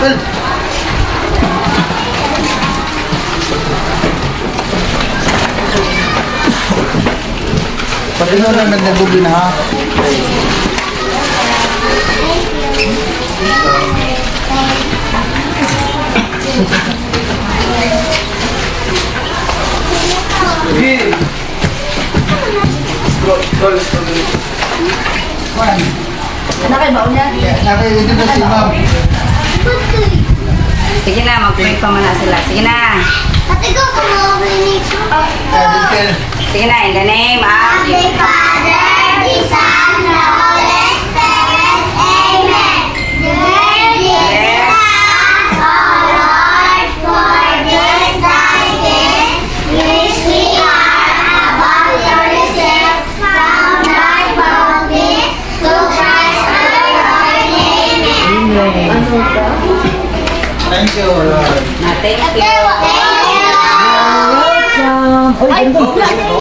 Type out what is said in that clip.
Well. Pati mo lang nagnagubi na ha. Nakay ba unya? Nakay dito na si ma'am. Sige na, mag-pray pa muna sila. Sige na. Ate ko, kumawin ito. Sige na, in the name of The Father, the Son, the Holy Spirit. Amen. Bless us, O Lord, for this thy gift, which we are about to receive from thy bounty, to Christ our Lord. Amen. Thank you, Lord. Thank you. Thank you. Welcome.